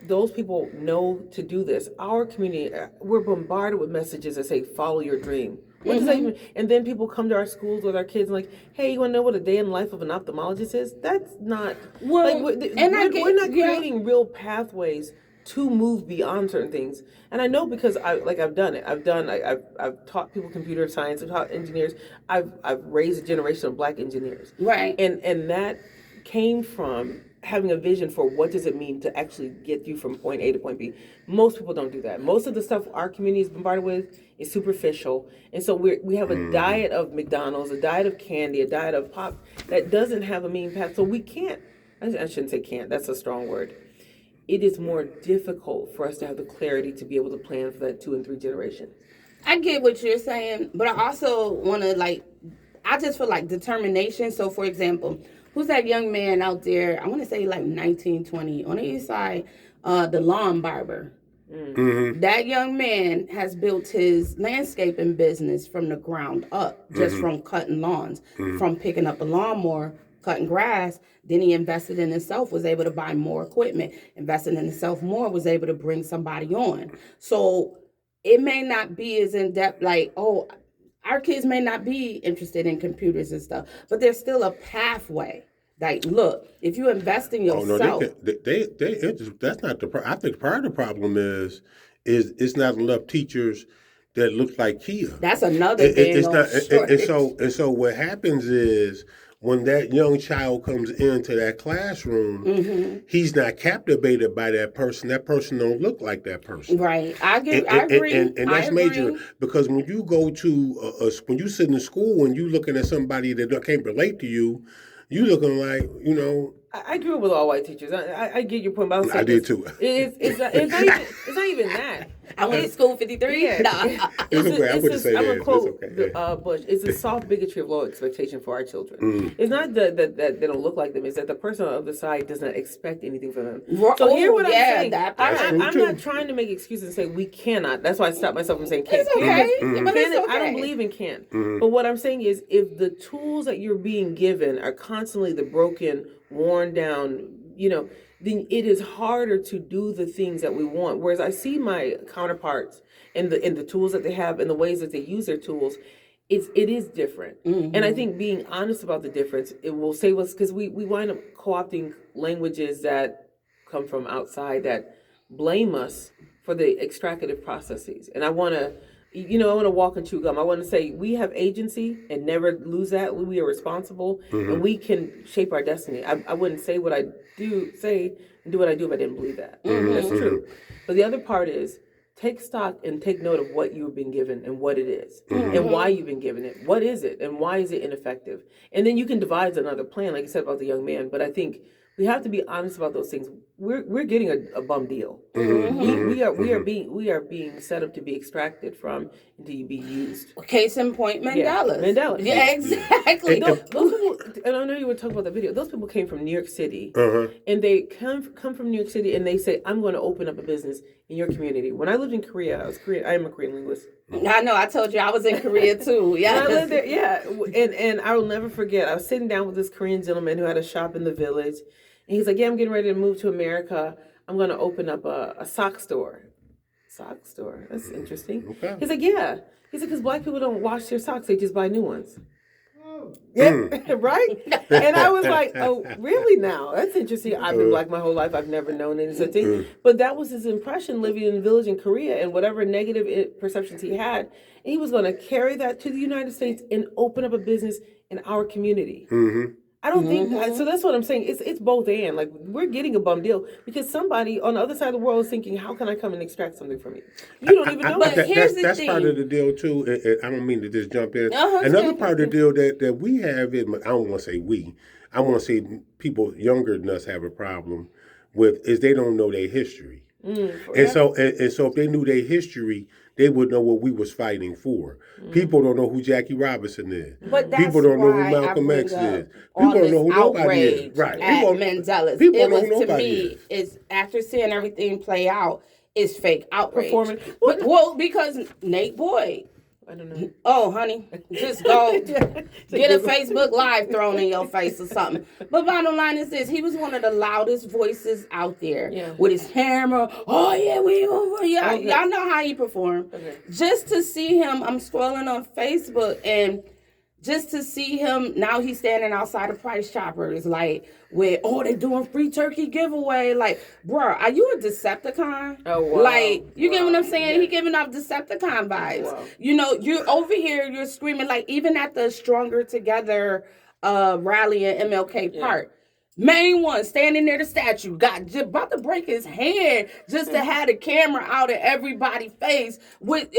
those people know to do this. Our community, we're bombarded with messages that say, follow your dream. What does that even? And then people come to our schools with our kids and like, hey, you want to know what a day in the life of an ophthalmologist is? That's not. Well, we're not creating real pathways to move beyond certain things. And I know because I've done it. I've taught people computer science. I've taught engineers. I've raised a generation of Black engineers. Right. And that came from having a vision for what does it mean to actually get you from point A to point B. Most people don't do that. Most of the stuff our community is bombarded with is superficial. And so we have a diet of McDonald's, a diet of candy, a diet of pop that doesn't have a mean path. So we can't, I shouldn't say can't, that's a strong word. It is more difficult for us to have the clarity to be able to plan for that 2 and 3 generations. I get what you're saying, but I also want to I just feel like determination. So for example, who's that young man out there? I want to say like 19, 20 on the east side, the lawn barber. That young man has built his landscaping business from the ground up, just from cutting lawns, from picking up a lawnmower, cutting grass. Then he invested in himself, was able to buy more equipment, invested in himself more, was able to bring somebody on. So it may not be as in depth, like, oh, our kids may not be interested in computers and stuff, but there's still a pathway. Like, look, if you invest in yourself. Oh no, that's not the. I think part of the problem is it's not enough teachers that look like Kia. That's another thing. And so what happens is when that young child comes into that classroom, he's not captivated by that person. That person don't look like that person. Right. I agree. And that's major because when you go to when you sit in school and you looking at somebody that can't relate to you, you looking like, you know. I grew up with all white teachers. I get your point, but I did too. It's not even that. I went to school 53. Yeah. Nah. It's okay. I wouldn't say that. I'm going to quote okay. Bush. It's a soft bigotry of low expectation for our children. It's not that they don't look like them. It's that the person on the other side does not expect anything from them. So hear what I'm saying. I'm not trying to make excuses and say we cannot. That's why I stopped myself from saying can't. It's okay. But it's okay. I don't believe in can't. But what I'm saying is if the tools that you're being given are constantly the broken, worn down, then it is harder to do the things that we want. Whereas I see my counterparts in the tools that they have and the ways that they use their tools, it is different. And I think being honest about the difference, it will save us because we wind up co-opting languages that come from outside that blame us for the extractive processes. And I want to walk and chew gum. I want to say we have agency and never lose that. We are responsible and we can shape our destiny. I wouldn't say what I say and do what I do if I didn't believe that. That's true. But the other part is take stock and take note of what you've been given and what it is and why you've been given it. What is it and why is it ineffective? And then you can devise another plan, like you said about the young man. But I think we have to be honest about those things. We're getting a bum deal. We are being set up to be extracted from and to be used. Case in point, Mandela. Mandela. Yeah, exactly. Those people, and I know you were talking about the video. Those people came from New York City, and they come from New York City, and they say, "I'm going to open up a business in your community." When I lived in Korea, I was Korean. I am a Korean linguist. I know. I told you I was in Korea too. Yeah, I lived there. Yeah, and I will never forget. I was sitting down with this Korean gentleman who had a shop in the village. And he's like, yeah, I'm getting ready to move to America. I'm going to open up a sock store. Sock store? That's interesting. Okay. He's like, yeah. He's like, because Black people don't wash their socks. They just buy new ones. Yeah, right? And I was like, oh, really now? That's interesting. I've been Black my whole life. I've never known any such thing. But that was his impression living in the village in Korea and whatever negative perceptions he had. And he was going to carry that to the United States and open up a business in our community. I don't think so. That's what I'm saying. It's both and. Like we're getting a bum deal because somebody on the other side of the world is thinking, "How can I come and extract something from you?" You don't even know. But here's the that's thing. part of the deal too. I don't mean to just jump in. Another part of the deal that we have, I don't want to say we. I want to say people younger than us have a problem with is they don't know their history. And so if they knew their history, they would know what we was fighting for. People don't know who Jackie Robinson is. But that's People don't know why who Malcolm I X bring up is. all People don't this know who nobody outrage is. Right. at People, Mandela's. people It don't know was who to nobody me is. is after seeing everything play out, it's fake outrage. Performing. Well, because Nate Boyd. I don't know. Oh, honey, just go get a Facebook Live thrown in your face or something. But bottom line is this: he was one of the loudest voices out there with his camera. Oh yeah, y'all know how he performed. Okay. Just to see him, I'm scrolling on Facebook and just to see him now, he's standing outside of Price Choppers, like with they doing free turkey giveaway. Like, bruh, are you a Decepticon? Oh, wow. Like, you get what I'm saying? Yeah. He giving off Decepticon vibes. Wow. You know, you're over here, you're screaming, like, even at the Stronger Together rally in MLK Park. Main one standing near the statue, about to break his hand just to have the camera out at everybody's face with,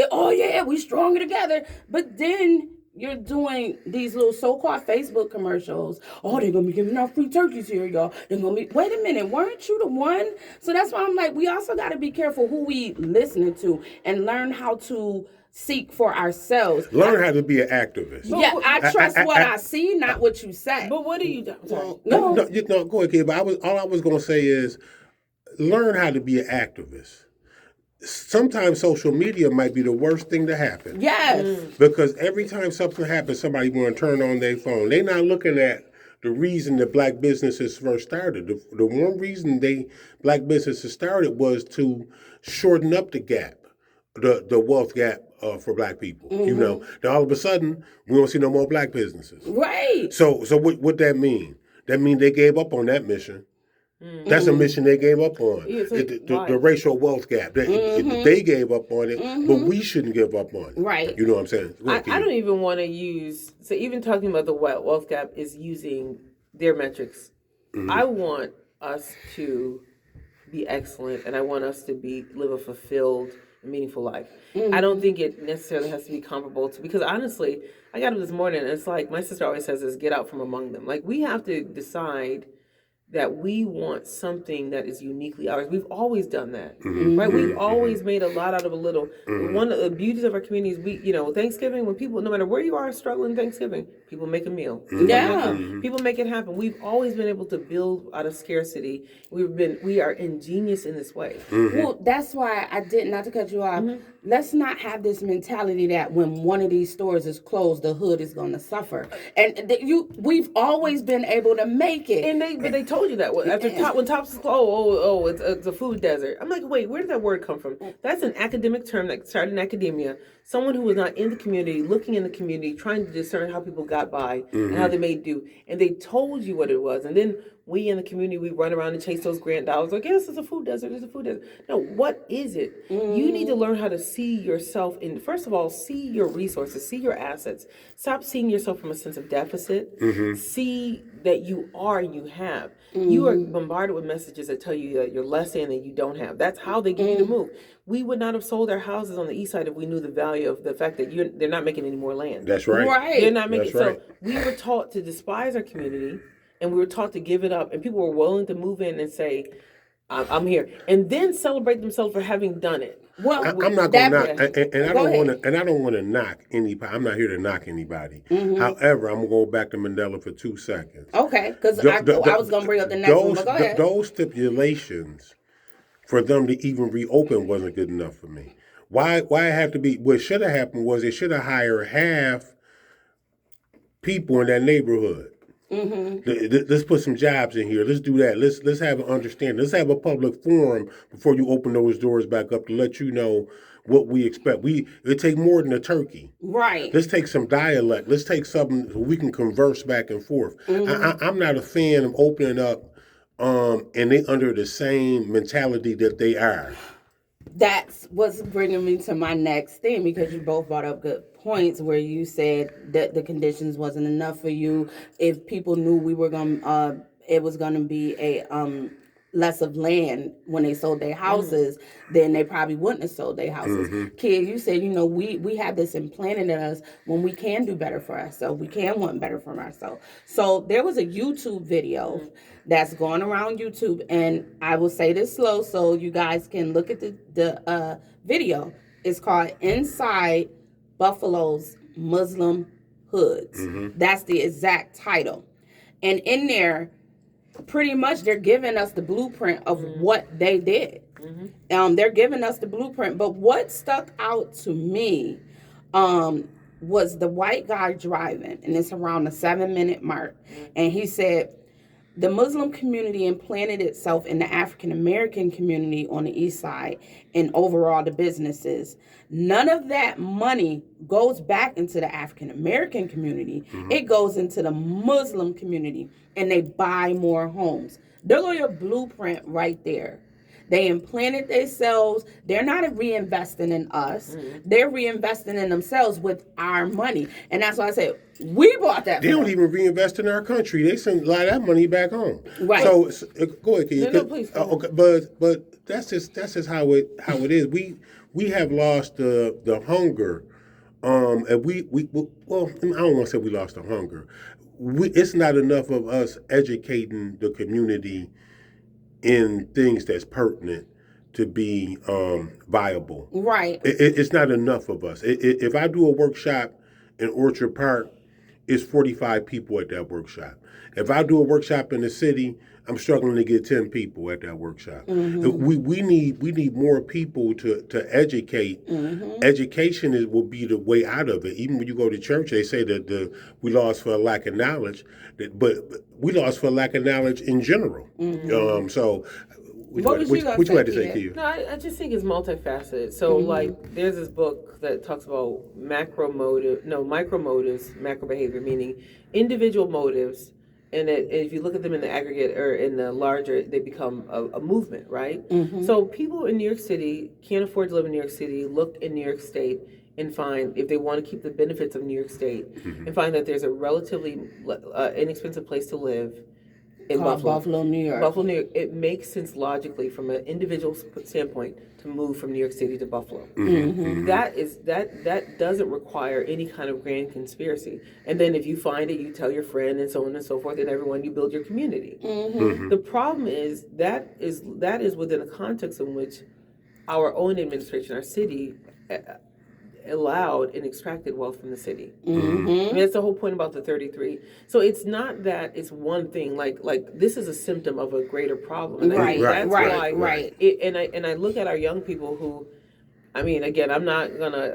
we stronger together. But then you're doing these little so-called Facebook commercials. Oh, they're going to be giving out free turkeys here, y'all. They're going to be, wait a minute, weren't you the one? So that's why I'm like, we also got to be careful who we listening to and learn how to seek for ourselves. Learn how to be an activist. Yeah, I trust what I see, not what you say. But what do you do? Sorry. No, go ahead, kid. But all I was going to say is learn how to be an activist. Sometimes social media might be the worst thing to happen. Yes. Because every time something happens, somebody going to turn on their phone. They're not looking at the reason that black businesses first started. The one reason black businesses started was to shorten up the gap, the wealth gap for black people. You know, then all of a sudden we don't see no more black businesses. Right. So what that mean? That mean they gave up on that mission. That's a mission they gave up on. Yeah, so the racial wealth gap. They gave up on it, but we shouldn't give up on it. Right. You know what I'm saying? I don't even want to use, so even talking about the wealth gap is using their metrics. I want us to be excellent, and I want us to live a fulfilled and meaningful life. I don't think it necessarily has to be comparable to, because honestly, I got up this morning and it's like, my sister always says this, get out from among them. Like, we have to decide that we want something that is uniquely ours. We've always done that, right? We've always made a lot out of a little. One of the beauties of our community is Thanksgiving, when people, no matter where you are struggling Thanksgiving, people make a meal. People make it happen. We've always been able to build out of scarcity. We are ingenious in this way. Well, that's why I did, not to cut you off, let's not have this mentality that when one of these stores is closed, the hood is going to suffer. And we've always been able to make it. But they told you that when Tops is closed, it's a food desert. I'm like, wait, where did that word come from? That's an academic term that started in academia. Someone who was not in the community, looking in the community, trying to discern how people got by and how they made do. And they told you what it was. And then we in the community, we run around and chase those grant dollars. Like, yes, it's a food desert. It's a food desert. No, what is it? You need to learn how to see yourself in, first of all, see your resources, see your assets. Stop seeing yourself from a sense of deficit. See that you are and you have. You are bombarded with messages that tell you that you're less than and you don't have. That's how they get you to move. We would not have sold our houses on the east side if we knew the value of the fact that they're not making any more land. That's right. Right. They're not making. That's right. So we were taught to despise our community, and we were taught to give it up. And people were willing to move in and say, "I'm here," and then celebrate themselves for having done it. Well, I'm not going to knock, and I Go don't ahead. want to, and I don't want to knock anybody. I'm not here to knock anybody. However, I'm going to go back to Mandela for 2 seconds. Okay, because I was going to bring up the next one, but go ahead. Those stipulations for them to even reopen wasn't good enough for me. Why it have to be? What should have happened was they should have hired half people in that neighborhood. Let's put some jobs in here. Let's do that. Let's have an understanding. Let's have a public forum before you open those doors back up to let you know what we expect. It take more than a turkey. Right. Let's take some dialect. Let's take something so we can converse back and forth. I'm not a fan of opening up and they under the same mentality that they are. That's what's bringing me to my next thing, because you both brought up good points where you said that the conditions wasn't enough for you. If people knew we were it was gonna be a less of land when they sold their houses, then they probably wouldn't have sold their houses. Kid, you said, we have this implanted in us when we can do better for ourselves. We can want better for ourselves. So there was a YouTube video that's going around YouTube, and I will say this slow so you guys can look at the video. is called Inside Buffalo's Muslim Hoods. That's the exact title. And in there, pretty much they're giving us the blueprint of what they did. They're giving us the blueprint. But what stuck out to me was the white guy driving, and it's around the 7-minute mark. And he said, the Muslim community implanted itself in the African American community on the east side and overall the businesses. None of that money goes back into the African American community. It goes into the Muslim community, and they buy more homes. There's your blueprint right there. They implanted themselves. They're not reinvesting in us. They're reinvesting in themselves with our money. And that's why I said, we bought that. They don't even reinvest in our country. They send a lot of that money back home. Right. So go ahead, Keith. No, please. Okay, but that's just how it is. We have lost the hunger, and we well, I don't want to say we lost the hunger. It's not enough of us educating the community in things that's pertinent to be viable. Right. It's not enough of us. If I do a workshop in Orchard Park, it's 45 people at that workshop. If I do a workshop in the city, I'm struggling to get 10 people at that workshop. We need more people to educate. Education will be the way out of it. Even when you go to church, they say that we lost for a lack of knowledge, but we lost for a lack of knowledge in general. So What you had to say, Kia? No, I just think it's multifaceted. So, like, there's this book that talks about micro motives, macro behavior, meaning individual motives. And if you look at them in the aggregate or in the larger, they become a movement, right? So people in New York City can't afford to live in New York City, look in New York State and find, if they want to keep the benefits of New York State, and find that there's a relatively inexpensive place to live in Buffalo, New York. Buffalo, New York. It makes sense logically from an individual standpoint to move from New York City to Buffalo. That doesn't require any kind of grand conspiracy. And then if you find it, you tell your friend, and so on and so forth, and everyone, you build your community. The problem is that is within a context in which our own administration, our city, allowed and extracted wealth from the city. I mean, that's the whole point about the 33. So it's not that it's one thing. Like this is a symptom of a greater problem. And I think that's why. And I look at our young people who, I mean, again, I'm not gonna.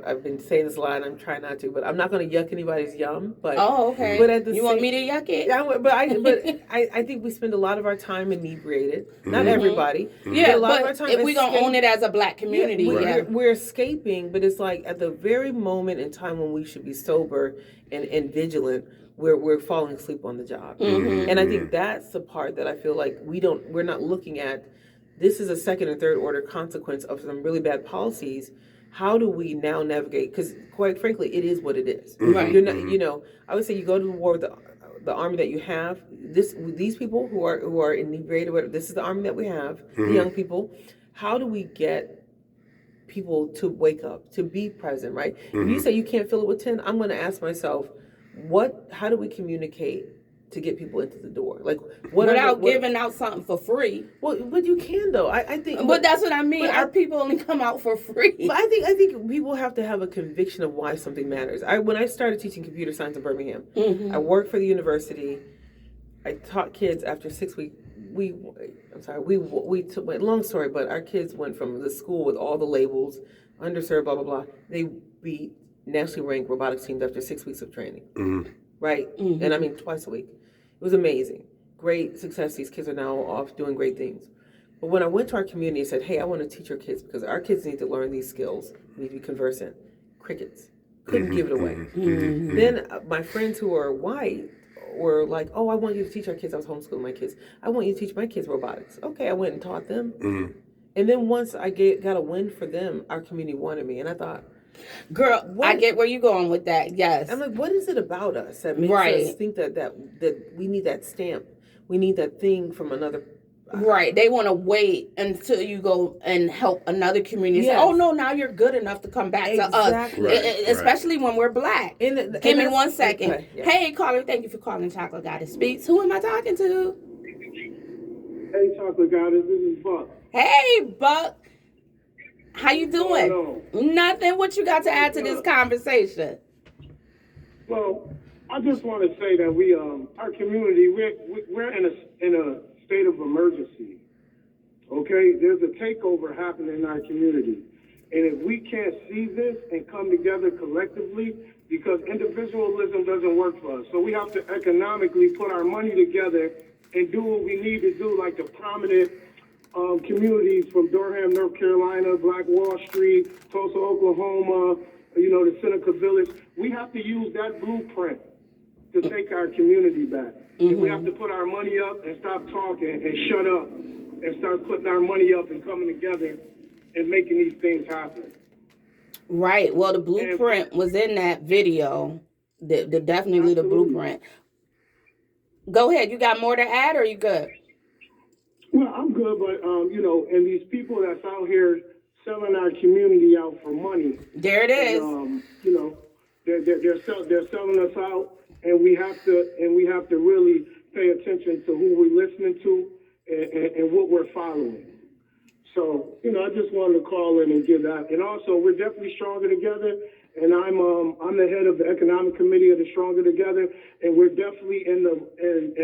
I've been saying this a lot, and I'm trying not to, but I'm not gonna yuck anybody's yum. But okay. But at the want me to yuck it? Yeah, but I think we spend a lot of our time inebriated. Not everybody. Yeah, a lot but of our time if we gonna own it as a black community, we're escaping. But it's like at the very moment in time when we should be sober and vigilant, we're falling asleep on the job. And I think that's the part that I feel like we're not looking at. This is a second and third order consequence of some really bad policies. How do we now navigate? Because quite frankly, it is what it is. Right. You're not, I would say you go to the war with the army that you have. These people who are inebriated, this is the army that we have. The young people. How do we get people to wake up, to be present? Right. If you say you can't fill it with 10, I'm going to ask myself, how do we communicate to get people into the door, like without giving out something for free? Well, but you can though. I think. But that's what I mean. Our people only come out for free. But I think people have to have a conviction of why something matters. When I started teaching computer science in Birmingham, I worked for the university. I taught kids after 6 weeks. We took. Long story, but our kids went from the school with all the labels, underserved, blah blah blah. They beat nationally ranked robotics teams after 6 weeks of training. Right? And I mean twice a week. It was amazing. Great success. These kids are now off doing great things. But when I went to our community and said, hey, I want to teach our kids because our kids need to learn these skills, need to be conversant. Crickets. Couldn't give it away. Then my friends who are white were like, oh, I want you to teach our kids. I was homeschooling my kids. I want you to teach my kids robotics. Okay, I went and taught them. And then once I got a win for them, our community wanted me. And I thought, girl, I get where you're going with that. Yes. I'm like, what is it about us that makes us think that we need that stamp? We need that thing from another. Right. They want to wait until you go and help another community. Say, oh, no, now you're good enough to come back to us. Especially when we're black. Give me 1 second. Okay, yeah. Hey, caller, thank you for calling Chocolate Goddess Speaks. Who am I talking to? Hey, Chocolate Goddess, this is Buck. Hey, Buck. How you going doing? Nothing. What you got to add to this conversation? Well, I just want to say that we, our community, we're in a state of emergency. Okay, there's a takeover happening in our community, and if we can't see this and come together collectively, because individualism doesn't work for us, so we have to economically put our money together and do what we need to do, like the prominent communities from Durham, North Carolina, Black Wall Street, Tulsa, Oklahoma, the Seneca Village. We have to use that blueprint to take our community back. And we have to put our money up and stop talking and shut up and start putting our money up and coming together and making these things happen. Right. Well, the blueprint was in that video. The definitely the blueprint. Go ahead. You got more to add, or you good? Well, I'm good, but and these people that's out here selling our community out for money. There it is. And, they're selling us out, and we have to really pay attention to who we're listening to and what we're following. So, I just wanted to call in and give that. And also, we're definitely stronger together. And I'm the head of the economic committee of the Stronger Together, and we're definitely in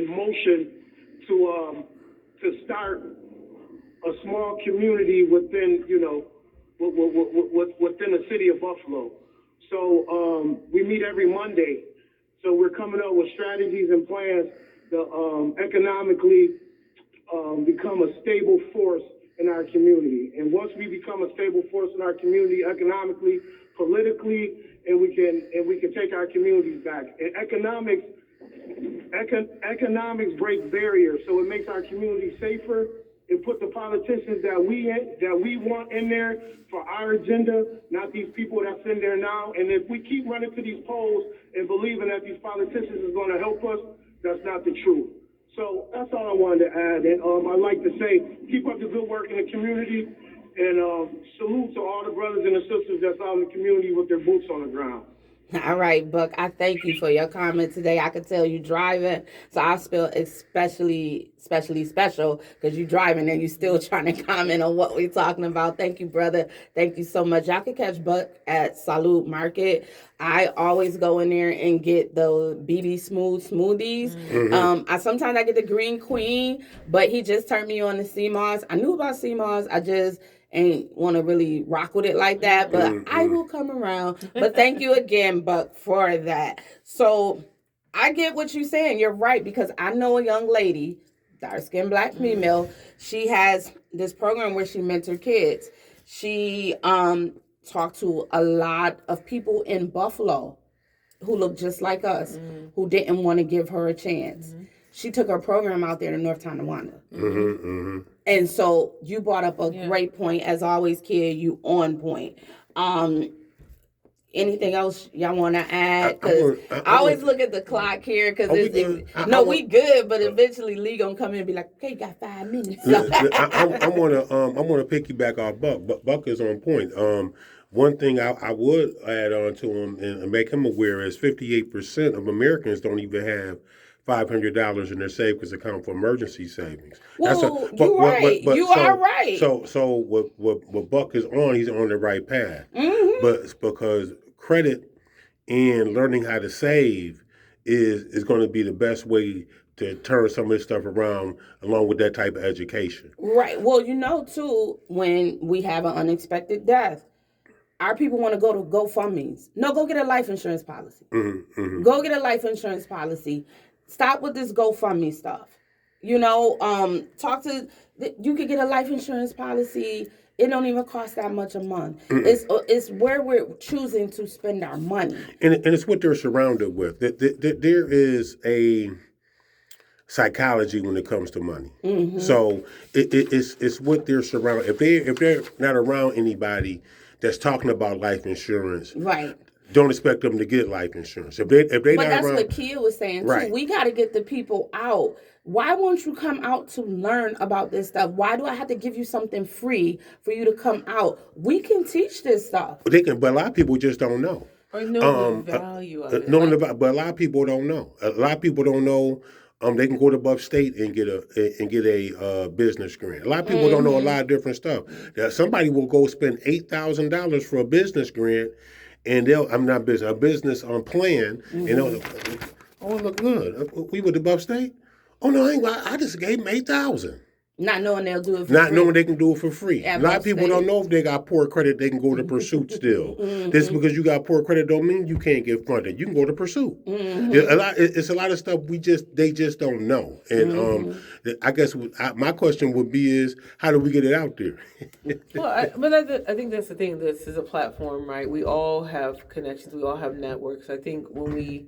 motion to start a small community within within the city of Buffalo. So we meet every Monday. So we're coming up with strategies and plans to economically become a stable force in our community. And once we become a stable force in our community economically, politically, and we can take our communities back. And economics break barriers, so it makes our community safer. It put the politicians that we want in there for our agenda, not these people that's in there now. And if we keep running to these polls and believing that these politicians is going to help us, that's not the truth. So that's all I wanted to add. And I'd like to say, keep up the good work in the community, and salute to all the brothers and the sisters that's out in the community with their boots on the ground. All right, Buck, I thank you for your comment today. I could tell you driving, so I feel especially special because you driving and you still trying to comment on what we're talking about. Thank you, brother. Thank you so much. Y'all can catch Buck at Salute Market. I always go in there and get the BB Smooth smoothies. Sometimes I get the Green Queen, but he just turned me on to CMOS. I knew about CMOS. I just ain't want to really rock with it like that, but I will come around. But thank you again, Buck, for that. So I get what you're saying. You're right, because I know a young lady, dark-skinned Black female. She has this program where she mentors kids. She talked to a lot of people in Buffalo who look just like us, who didn't want to give her a chance. She took her program out there to North Tonawanda. And so you brought up a great point. As always, kid, you on point. Anything else y'all want to add? Because I always look at the clock here, because we good, but eventually Lee gonna come in and be like, okay, you got 5 minutes. I want to piggyback off Buck. Buck is on point. One thing I would add on to him and make him aware is 58% of Americans don't even have $500 in their savings account for emergency savings. Well, you are right. So what Buck is on, he's on the right path. But it's because credit and learning how to save is going to be the best way to turn some of this stuff around, along with that type of education. Right. Well, too, when we have an unexpected death, our people want to go to GoFundMe's. No, go get a life insurance policy. Go get a life insurance policy. Stop with this GoFundMe stuff. You could get a life insurance policy. It don't even cost that much a month. It's where we're choosing to spend our money. And it's what they're surrounded with. There is a psychology when it comes to money. So it's what they're surrounded. If they're not around anybody that's talking about life insurance, right, don't expect them to get life insurance. If they but not that's around, what Kia was saying too. Right. We got to get the people out. Why won't you come out to learn about this stuff? Why do I have to give you something free for you to come out? We can teach this stuff. They can, but a lot of people just don't know. Or know the value of it. But a lot of people don't know. A lot of people don't know they can go to Buff State and get a business grant. A lot of people don't know a lot of different stuff. That somebody will go spend $8,000 for a business grant, and a business on plan, and they'll, oh, it look good. We went to Buff State. Oh no, I just gave them $8,000. Not knowing they'll do it for Not free. knowing they can do it for free. At A lot Buff of people State. don't know if they got poor credit, they can go to Pursuit still. Just because you got poor credit don't mean you can't get funded. You can go to Pursuit. It's a lot of stuff they just don't know. And I guess my question would be is, how do we get it out there? Well, I think that's the thing. This is a platform, right? We all have connections. We all have networks. I think when we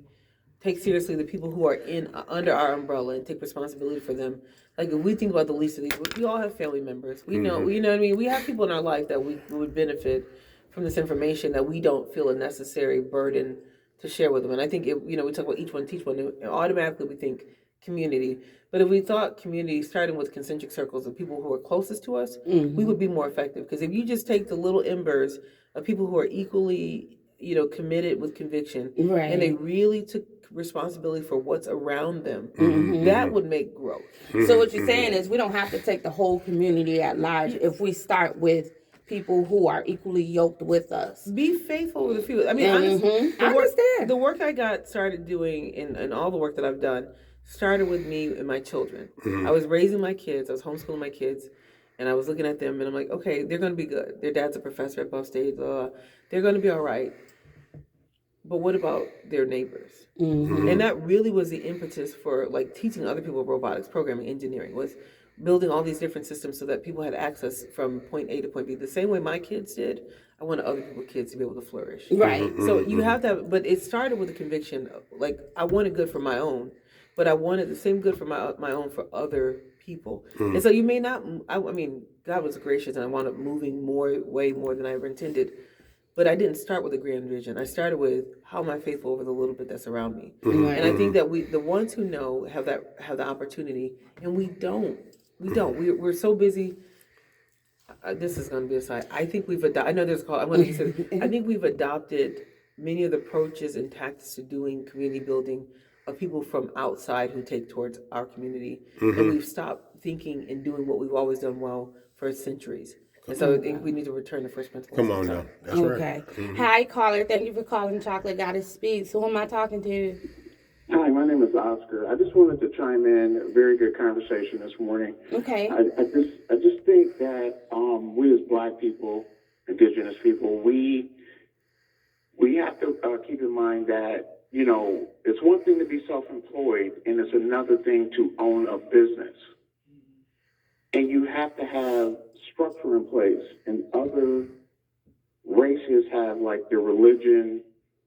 take seriously the people who are under our umbrella and take responsibility for them, like if we think about the least of these, we all have family members. We know, you know what I mean? We have people in our life that we would benefit from this information that we don't feel a necessary burden to share with them. And I think, we talk about each one, teach one, and automatically we think community. But if we thought community, starting with concentric circles of people who are closest to us, we would be more effective. Because if you just take the little embers of people who are equally, committed with conviction, Right. and they really took responsibility for what's around them, that would make growth. So what you're saying is we don't have to take the whole community at large if we start with people who are equally yoked with us. Be faithful with a few. I mean, honestly, I understand. The work I got started doing and all the work that I've done started with me and my children. I was raising my kids. I was homeschooling my kids. And I was looking at them and I'm like, okay, they're going to be good. Their dad's a professor at Buff State. They're going to be all right. But what about their neighbors? And that really was the impetus for like teaching other people robotics, programming, engineering, was building all these different systems so that people had access from point A to point B. The same way my kids did, I wanted other people's kids to be able to flourish. Right. So you have to have, but it started with a conviction, like I wanted good for my own, but I wanted the same good for my own for other people. And so you may not, I mean, God was gracious and I wound up moving way more than I ever intended. But I didn't start with a grand vision. I started with how am I faithful over the little bit that's around me. And I think that the ones who know have the opportunity, and we don't. We're so busy. This is going to be a side. I think we've adopted. I know there's a call. I'm going to say. I think we've adopted many of the approaches and tactics to doing community building of people from outside who take towards our community, and we've stopped thinking and doing what we've always done well for centuries. And so I think we need to return to first principles. Come on now. That's Okay. right. Hi, caller. Thank you for calling Chocolate Goddess Speaks. Who am I talking to? Hi, my name is Oscar. I just wanted to chime in. A very good conversation this morning. Okay. I just think that we as Black people, Indigenous people, we have to keep in mind that it's one thing to be self-employed, and it's another thing to own a business. And you have to have structure in place, and other races have like their religion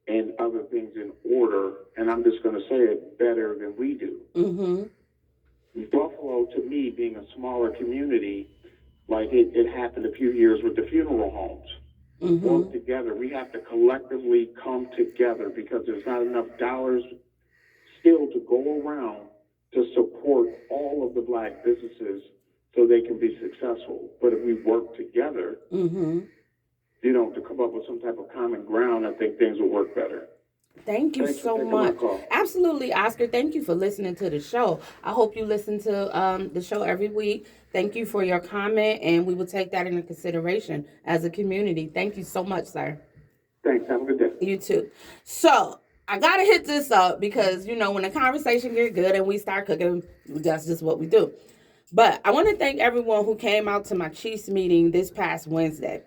and other things in order, and I'm just going to say it better than we do. Buffalo, to me, being a smaller community, like it happened a few years with the funeral homes, work together. We have to collectively come together because there's not enough dollars still to go around to support all of the Black businesses so they can be successful. But if we work together, to come up with some type of common ground, I think things will work better. Thank you Thanks for so taking my much. call. Absolutely, Oscar. Thank you for listening to the show. I hope you listen to the show every week. Thank you for your comment, and we will take that into consideration as a community. Thank you so much, sir. Thanks. Have a good day. You too. So I gotta hit this up because when the conversation get good and we start cooking, that's just what we do. But I want to thank everyone who came out to my Chiefs meeting this past Wednesday.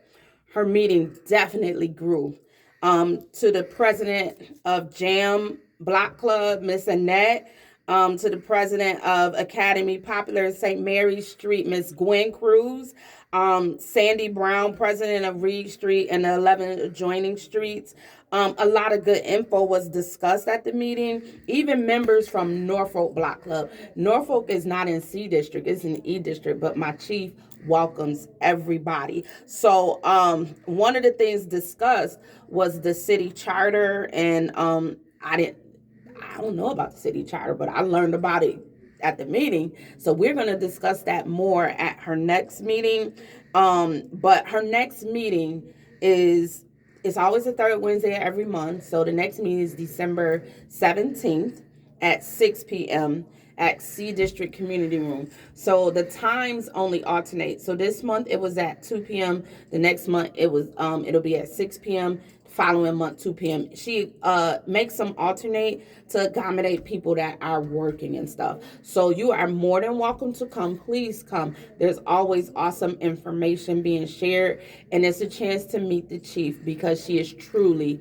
Her meeting definitely grew. To the president of Jam Block Club, Miss Annette, to the president of Academy Popular St. Mary's Street, Miss Gwen Cruz, Sandy Brown, president of Reed Street and the 11 adjoining streets. A lot of good info was discussed at the meeting. Even members from Norfolk Block Club. Norfolk is not in C district, it's in E district, but my chief welcomes everybody. So one of the things discussed was the city charter, and I don't know about the city charter, but I learned about it at the meeting. So we're going to discuss that more at her next meeting. But her next meeting it's always the third Wednesday of every month. So the next meeting is December 17th at 6 p.m. at C District Community Room. So the times only alternate. So this month it was at 2 p.m. The next month it'll be at 6 p.m. Following month 2 p.m. She makes them alternate to accommodate people that are working and stuff. So you are more than welcome to come. Please come. There's always awesome information being shared, and it's a chance to meet the chief because she is truly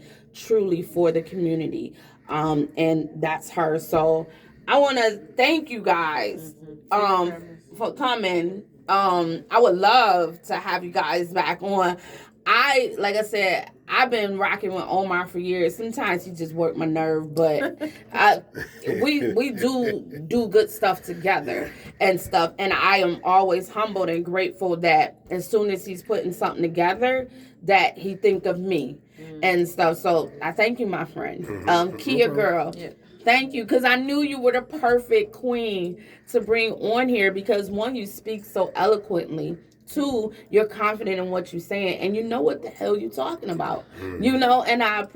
for the community. And that's her. So I want to thank you guys for coming. I would love to have you guys back on. Like I said, I've been rocking with Omar for years. Sometimes he just worked my nerve, but we do good stuff together and stuff. And I am always humbled and grateful that as soon as he's putting something together, that he think of me and stuff. So I thank you, my friend. Kia girl. Yeah. Thank you, because I knew you were the perfect queen to bring on here because, one, you speak so eloquently. 2, you're confident in what you're saying, and you know what the hell you're talking about. And I appreciate